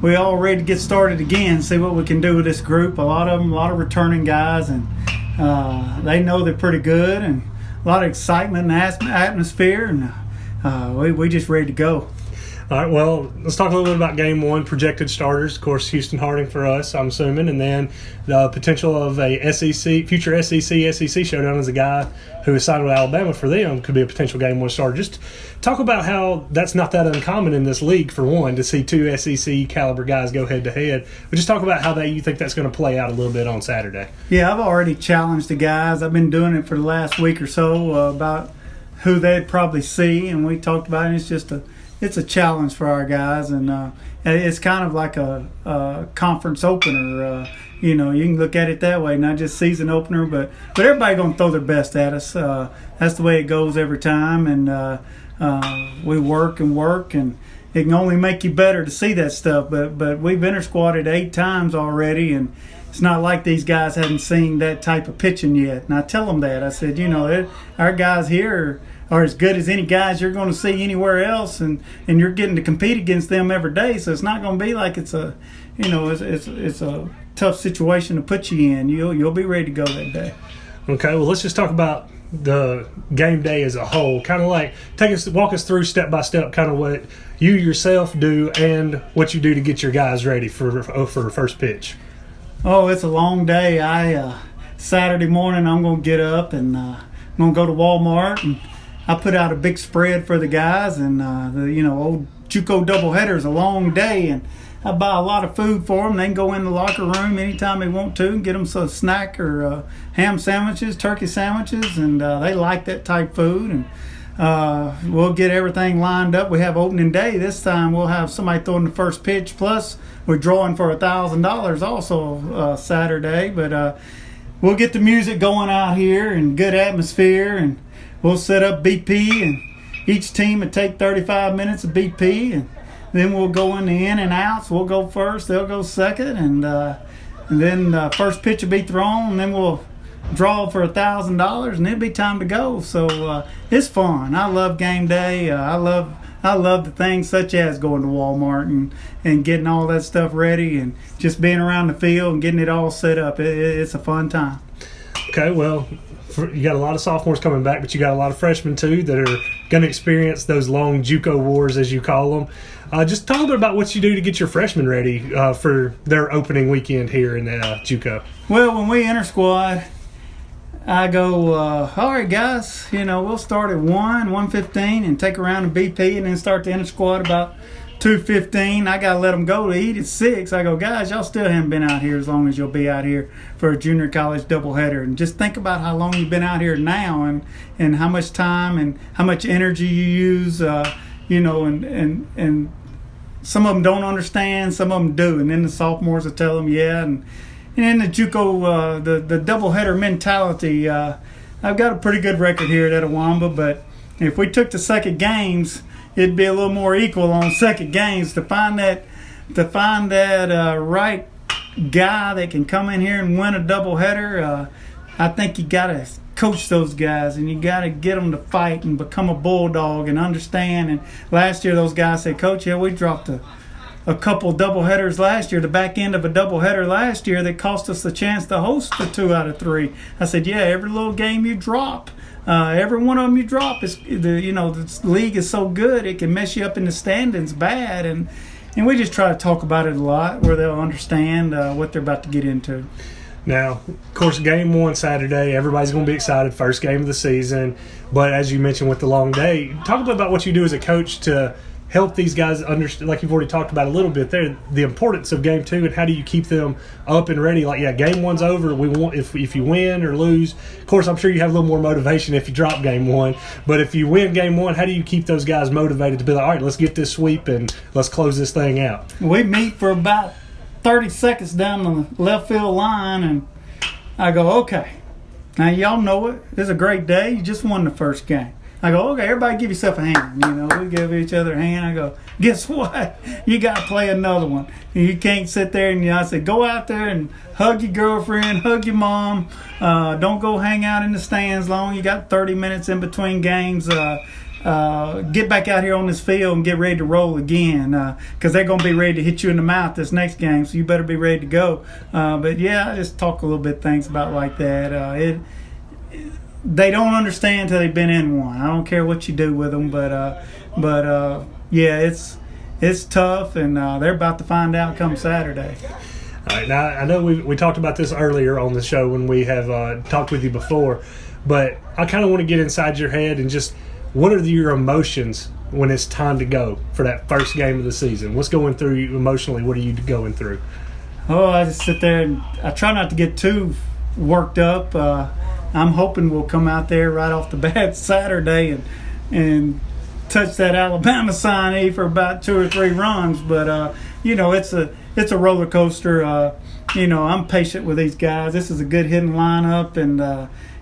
we all ready to get started again, see what we can do with this group. A lot of them, a lot of returning guys, and they know they're pretty good, and a lot of excitement and atmosphere, and we just ready to go.
All right, well, let's talk a little bit about game one, projected starters. Of course, Houston Harding for us, I'm assuming, and then the potential of a future SEC showdown as a guy who is signed with Alabama for them could be a potential game one starter. Just talk about how that's not that uncommon in this league, for one, to see 2 SEC caliber guys go head to head. But just talk about how you think that's going to play out a little bit on Saturday.
Yeah, I've already challenged the guys. I've been doing it for the last week or so about who they'd probably see, and we talked about it. It's a challenge for our guys, and it's kind of like a conference opener. You can look at it that way, not just season opener, but everybody gonna throw their best at us. That's the way it goes every time, and we work, and it can only make you better to see that stuff. But we've inter-squatted 8 times already, and it's not like these guys haven't seen that type of pitching yet. And I tell them that. I said, our guys here are as good as any guys you're going to see anywhere else, and you're getting to compete against them every day. So it's not going to be like it's a tough situation to put you in. You'll be ready to go that day.
Okay, well, let's just talk about the game day as a whole. Kind of like walk us through step by step, kind of what you yourself do and what you do to get your guys ready for first pitch.
Oh, it's a long day. Saturday morning I'm going to get up and I'm going to go to Walmart, and I put out a big spread for the guys, and old JUCO doubleheader is a long day, and I buy a lot of food for them. They can go in the locker room anytime they want to and get them some snack or ham sandwiches, turkey sandwiches, and they like that type food. And we'll get everything lined up. We have opening day this time. We'll have somebody throwing the first pitch, plus we're drawing for $1,000 also Saturday. But we'll get the music going out here and good atmosphere, and we'll set up BP, and each team will take 35 minutes of BP, and then we'll go in the in and outs. We'll go first, they'll go second, and then first pitch will be thrown, and then we'll draw for $1,000, and it'll be time to go. So it's fun. I love game day. I love the things such as going to Walmart and getting all that stuff ready, and just being around the field and getting it all set up. It's a fun time.
Okay, well, you got a lot of sophomores coming back, but you got a lot of freshmen too that are going to experience those long JUCO wars, as you call them. Just talk a bit about what you do to get your freshmen ready for their opening weekend here in JUCO.
Well, when we enter squad, I go, all right, guys, we'll start at 1:15 and take a round of BP, and then start the inter squad about 2:15. I got to let them go to eat at 6. I go, guys, y'all still haven't been out here as long as you'll be out here for a junior college doubleheader. And just think about how long you've been out here now and how much time and how much energy you use, and some of them don't understand, some of them do. And then the sophomores will tell them, yeah. And then the JUCO, the doubleheader mentality, I've got a pretty good record here at Etowamba, but if we took the second games, it'd be a little more equal on second games. To find that right guy that can come in here and win a doubleheader, I think you got to coach those guys and you got to get them to fight and become a bulldog and understand. And last year those guys said, Coach, yeah, we dropped a couple doubleheaders last year, the back end of a doubleheader last year that cost us the chance to host the 2 out of 3. I said, yeah, every little game you drop, every one of them you drop is the league is so good it can mess you up in the standings bad, and we just try to talk about it a lot where they'll understand what they're about to get into.
Now, of course, game 1 Saturday, everybody's going to be excited, first game of the season. But as you mentioned with the long day, talk a bit about what you do as a coach to help these guys understand, like you've already talked about a little bit there, the importance of game 2 and how do you keep them up and ready. Like, yeah, game 1's over. We want if you win or lose. Of course, I'm sure you have a little more motivation if you drop game 1. But if you win game 1, how do you keep those guys motivated to be like, all right, let's get this sweep and let's close this thing out?
We meet for about 30 seconds down the left field line, and I go, okay, now y'all know it. This is a great day. You just won the first game. I go, okay, everybody give yourself a hand. We give each other a hand. I go, guess what? You got to play another one. You can't sit there and I said, go out there and hug your girlfriend, hug your mom. Don't go hang out in the stands long. You got 30 minutes in between games. Get back out here on this field and get ready to roll again, because they're going to be ready to hit you in the mouth this next game, so you better be ready to go. But yeah, I just talk a little bit things about like that. They don't understand until they've been in one. I don't care what you do with them, but yeah, it's tough, and they're about to find out come Saturday.
All right, now I know we talked about this earlier on the show when we have talked with you before, but I kind of want to get inside your head and just what are your emotions when it's time to go for that first game of the season? What's going through you emotionally? What are you going through?
Oh, I just sit there and I try not to get too worked up. I'm hoping we'll come out there right off the bat Saturday and touch that Alabama signee for about 2 or 3 runs. But it's a roller coaster. I'm patient with these guys. This is a good hitting lineup, and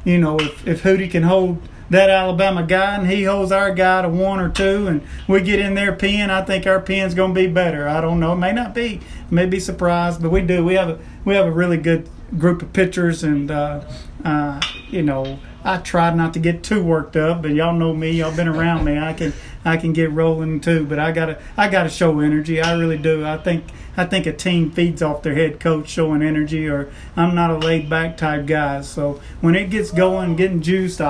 if Hootie can hold that Alabama guy and he holds our guy to 1 or 2 and we get in their pen, I think our pen's going to be better. I don't know. It may not be. May be surprised, but we do. We have a really good group of pitchers, and I try not to get too worked up, but y'all know me. Y'all been around me. I can get rolling too, but I gotta show energy. I really do. I think a team feeds off their head coach showing energy, or I'm not a laid back type guy. So when it gets going, getting juiced,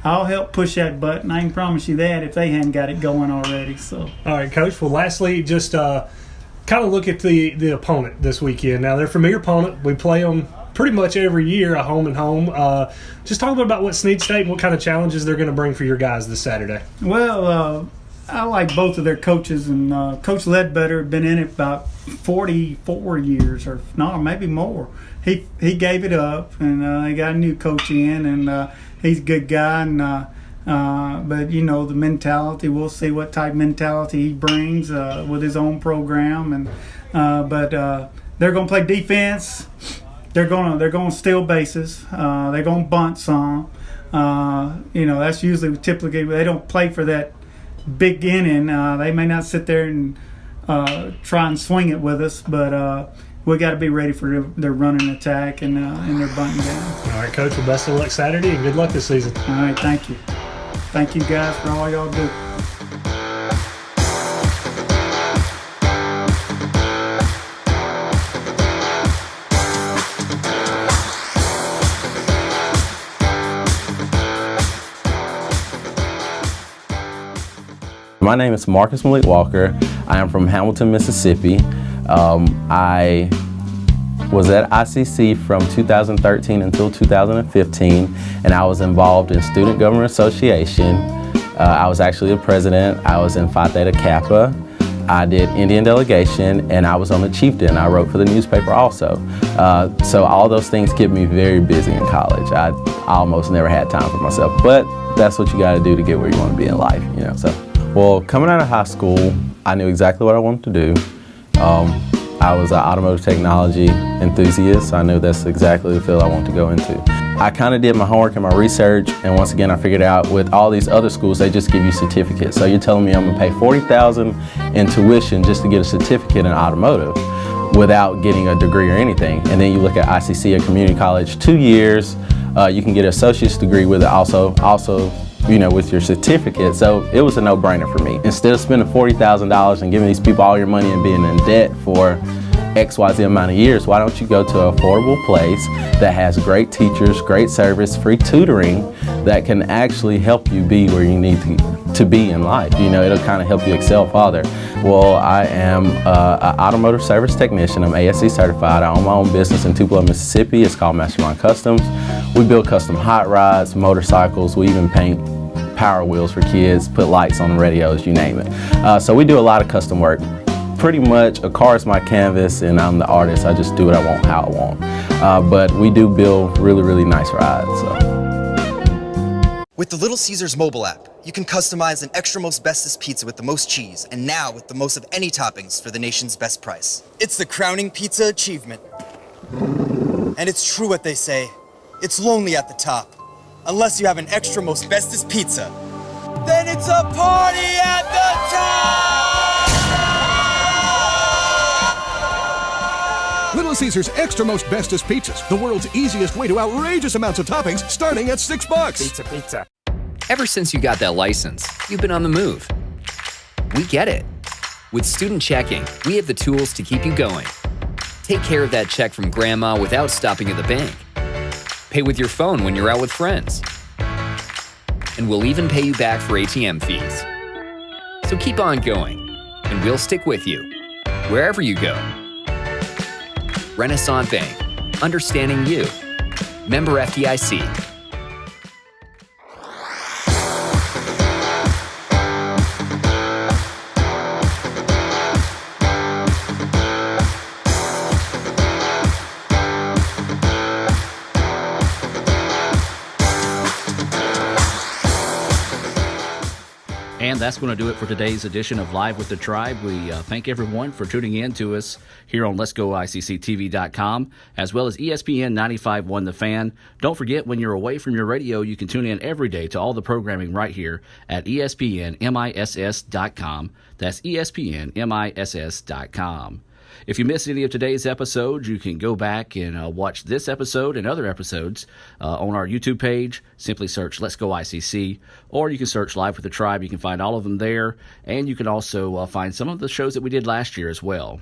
I'll help push that button. I can promise you that if they hadn't got it going already. So. All
right, Coach. Well, lastly, just kind of look at the opponent this weekend. Now, they're a familiar opponent. We play them pretty much every year, a home and home. Just talk a bit about what Snead State and what kind of challenges they're going to bring for your guys this Saturday.
Well, I like both of their coaches, and Coach Ledbetter been in it about 44 years, or no, maybe more. He gave it up, and they got a new coach in, and he's a good guy, and but the mentality, we'll see what type of mentality he brings with his own program, and but they're going to play defense. They're going to steal bases. They're going to bunt some. That's usually typically they don't play for that big inning. They may not sit there and try and swing it with us, but we got to be ready for their running attack and their bunting down.
All right, Coach. Well, best of luck Saturday and good luck this season.
All right, thank you. Thank you guys for all y'all do.
My name is Marcus Malik Walker. I am from Hamilton, Mississippi. I was at ICC from 2013 until 2015, and I was involved in Student Government Association. I was actually the president. I was in Phi Theta Kappa. I did Indian delegation, and I was on the Chieftain. I wrote for the newspaper also. So all those things kept me very busy in college. I almost never had time for myself, but that's what you got to do to get where you want to be in life, you know. So, well, coming out of high school, I knew exactly what I wanted to do. I was an automotive technology enthusiast, so I knew that's exactly the field I wanted to go into. I kind of did my homework and my research, and once again I figured out with all these other schools, they just give you certificates. So you're telling me I'm going to pay $40,000 in tuition just to get a certificate in automotive without getting a degree or anything. And then you look at ICC, a community college, 2 years, you can get an associate's degree with it also, you know, with your certificate. So it was a no-brainer for me. Instead of spending $40,000 and giving these people all your money and being in debt for XYZ amount of years, why don't you go to an affordable place that has great teachers, great service, free tutoring that can actually help you be where you need to be in life. You know, it'll kind of help you excel farther. Well, I am an automotive service technician. I'm ASE certified. I own my own business in Tupelo, Mississippi. It's called Mastermind Customs. We build custom hot rods, motorcycles. We even paint power wheels for kids, put lights on the radios, you name it. So we do a lot of custom work. Pretty much a car is my canvas and I'm the artist. I just do what I want, how I want. But we do build really, really nice rides. So.
With the Little Caesars mobile app, you can customize an extra most bestest pizza with the most cheese, and now with the most of any toppings for the nation's best price. It's the crowning pizza achievement. And it's true what they say, it's lonely at the top. Unless you have an extra most bestest pizza, then it's a party at the top!
Little Caesars Extra Most Bestest Pizzas, the world's easiest way to outrageous amounts of toppings, starting at $6.
Pizza. Ever since you got that license, you've been on the move. We get it. With Student Checking, we have the tools to keep you going. Take care of that check from grandma without stopping at the bank. Pay with your phone when you're out with friends. And we'll even pay you back for ATM fees. So keep on going, and we'll stick with you, wherever you go. Renaissance Bank, understanding you. Member FDIC.
And that's going to do it for today's edition of Live with the Tribe. We thank everyone for tuning in to us here on Let'sGoICCTV.com, as well as ESPN 95.1 The Fan. Don't forget, when you're away from your radio, you can tune in every day to all the programming right here at ESPNMISS.com. That's ESPNMISS.com. If you missed any of today's episodes, you can go back and watch this episode and other episodes on our YouTube page. Simply search Let's Go ICC, or you can search Live with the Tribe. You can find all of them there, and you can also find some of the shows that we did last year as well.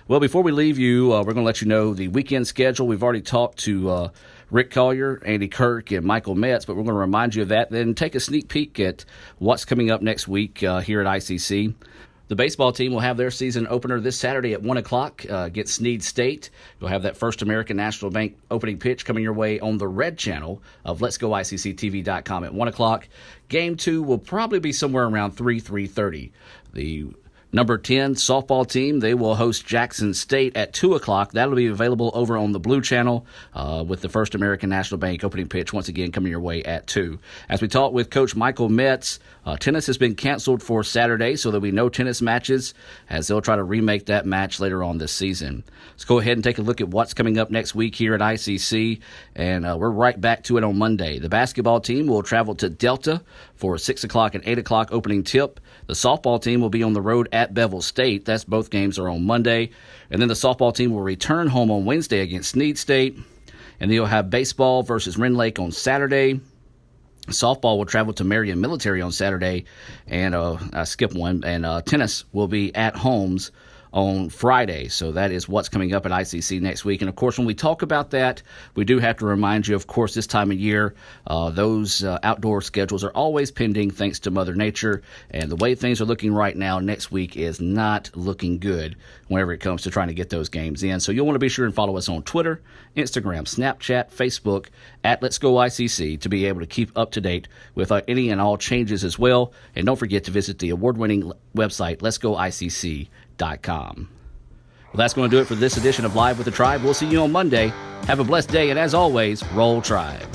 Well, before we leave you, we're going to let you know the weekend schedule. We've already talked to Rick Collier, Andy Kirk, and Michael Metz, but we're going to remind you of that. Then take a sneak peek at what's coming up next week here at ICC. The baseball team will have their season opener this Saturday at 1 o'clock against Snead State. You'll have that First American National Bank opening pitch coming your way on the red channel of Let'sGoICCTV.com at 1 o'clock. Game 2 will probably be somewhere around 3:30. The number 10 softball team, they will host Jackson State at 2 o'clock. That'll be available over on the blue channel with the First American National Bank opening pitch once again coming your way at 2. As we talked with Coach Michael Metz, tennis has been canceled for Saturday, so there'll be no tennis matches as they'll try to remake that match later on this season. Let's go ahead and take a look at what's coming up next week here at ICC, and we're right back to it on Monday. The basketball team will travel to Delta for a 6 o'clock and 8 o'clock opening tip. The softball team will be on the road at Bevel State. That's both games are on Monday. And then the softball team will return home on Wednesday against Snead State. And then you'll have baseball versus Wren Lake on Saturday. Softball will travel to Marion Military on Saturday. And I skipped one. And tennis will be at Holmes on Friday. So that is what's coming up at ICC next week. And, of course, when we talk about that, we do have to remind you, of course, this time of year, those outdoor schedules are always pending thanks to Mother Nature. And the way things are looking right now, next week is not looking good whenever it comes to trying to get those games in. So you'll want to be sure and follow us on Twitter, Instagram, Snapchat, Facebook, at Let's Go ICC to be able to keep up to date with any and all changes as well. And don't forget to visit the award-winning website, letsgoicc.com. Well, that's going to do it for this edition of Live with the Tribe. We'll see you on Monday. Have a blessed day, and as always, Roll Tribe.